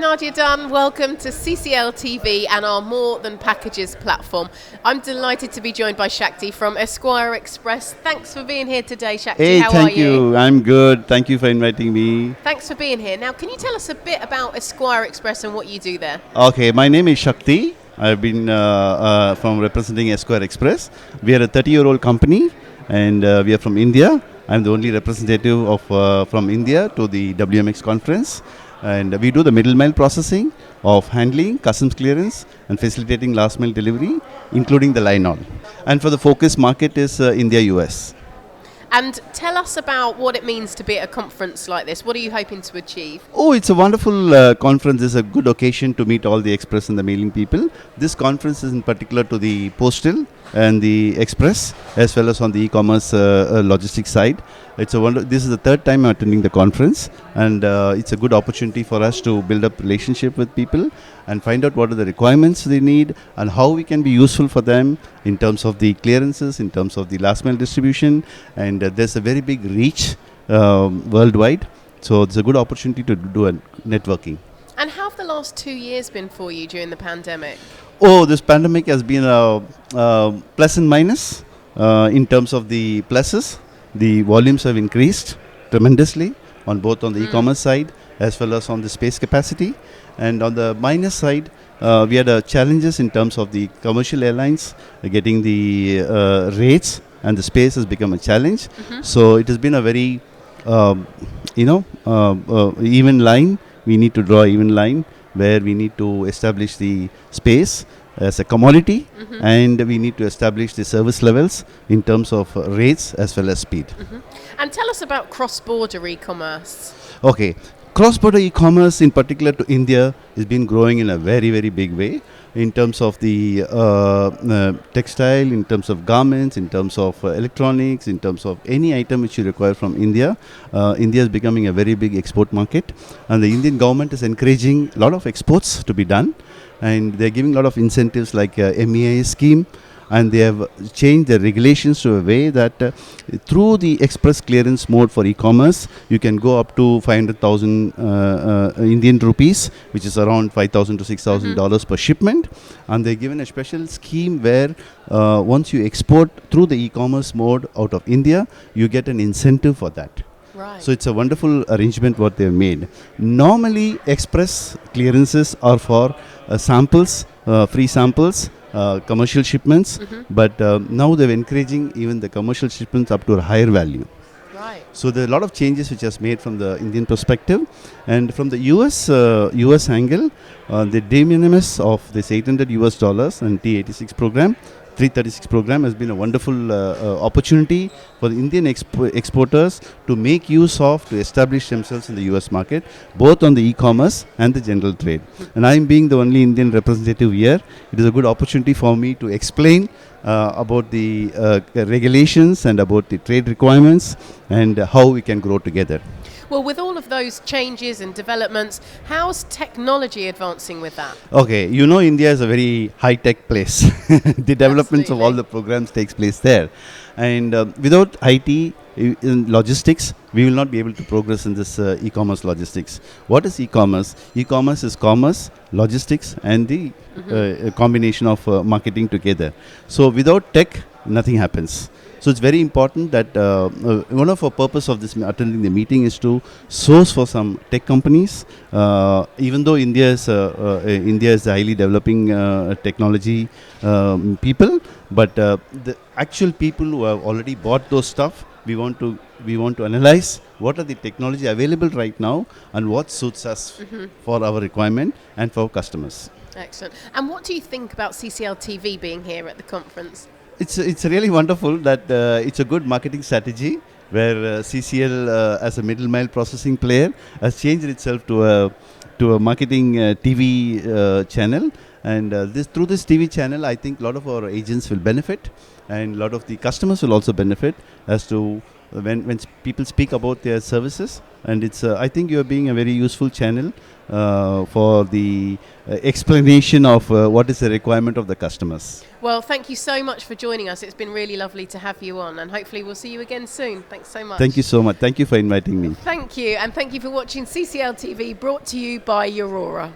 Nadia Dunn, welcome to CCL TV and our More Than Packages platform. I'm delighted to be joined by Shakti from Esquire Express. Thanks for being here today, Shakti. Hey, How thank are you? I'm good. Thank you for inviting me. Thanks for being here. Now, can you tell us a bit about Esquire Express and what you do there? Okay, my name is Shakti. I've been from representing Esquire Express. We are a 30-year-old company and we are from India. I'm the only representative of from India to the WMX conference. And we do the middle mile processing of handling, customs clearance and facilitating last mile delivery, including the line haul. And for the focus market is India, US. And tell us about what it means to be at a conference like this. What are you hoping to achieve? Oh, it's a wonderful conference. It's a good occasion to meet all the express and the mailing people. This conference is in particular to the postal and the express, as well as on the e-commerce logistics side. This is the third time I'm attending the conference, and it's a good opportunity for us to build up relationship with people and find out what are the requirements they need and how we can be useful for them in terms of the clearances, in terms of the last mile distribution, and there's a very big reach worldwide. So it's a good opportunity to do a networking. And how have the last 2 years been for you during the pandemic? Oh, this pandemic has been a plus and minus. In terms of the pluses, the volumes have increased tremendously on both on the e-commerce side as well as on the space capacity. And on the minus side, we had challenges in terms of the commercial airlines getting the rates, and the space has become a challenge. So it has been a very, even line. We need to draw even line where we need to establish the space as a commodity, and we need to establish the service levels in terms of rates as well as speed. And tell us about cross-border e-commerce. Okay, cross-border e-commerce in particular to India has been growing in a very, very big way in terms of the textile, in terms of garments, in terms of electronics, in terms of any item which you require from India. India is becoming a very big export market, and the Indian government is encouraging a lot of exports to be done, and they're giving a lot of incentives like MEA scheme, and they have changed the regulations to a way that through the express clearance mode for e-commerce, you can go up to 500,000 Indian rupees, which is around $5,000 to $6,000 per shipment. And they're given a special scheme where once you export through the e-commerce mode out of India, you get an incentive for that. Right. So it's a wonderful arrangement what they've made. Normally, express clearances are for samples, free samples, commercial shipments, but now they're encouraging even the commercial shipments up to a higher value. Right. So there are a lot of changes which has made from the Indian perspective, and from the US angle, the de minimis of this $800 and T86 program, 336 program has been a wonderful opportunity for the Indian exporters to make use of, to establish themselves in the US market, both on the e-commerce and the general trade. And I'm being the only Indian representative here. It is a good opportunity for me to explain about the regulations and about the trade requirements and how we can grow together. Well, with all of those changes and developments, how's technology advancing with that? Okay, you know India is a very high-tech place. The developments of all the programs takes place there. And without IT in logistics, we will not be able to progress in this e-commerce logistics. What is e-commerce? E-commerce is commerce, logistics and the combination of marketing together. So without tech, nothing happens. So it's very important that one of our purpose of this attending the meeting is to source for some tech companies. Even though India is a highly developing technology people, but the actual people who have already bought those stuff, we want to analyze what are the technology available right now and what suits us for our requirement and for customers. Excellent. And what do you think about CCL TV being here at the conference? It's really wonderful that it's a good marketing strategy where CCL as a middle mile processing player has changed itself to a marketing TV channel, and through this TV channel I think a lot of our agents will benefit and a lot of the customers will also benefit as to when people speak about their services, and it's I think you are being a very useful channel for the explanation of what is the requirement of the customers. Well, thank you so much for joining us. It's been really lovely to have you on, and hopefully we'll see you again soon. Thanks so much. Thank you so much. Thank you for inviting me. Thank you, and thank you for watching CCL TV, brought to you by Aurora.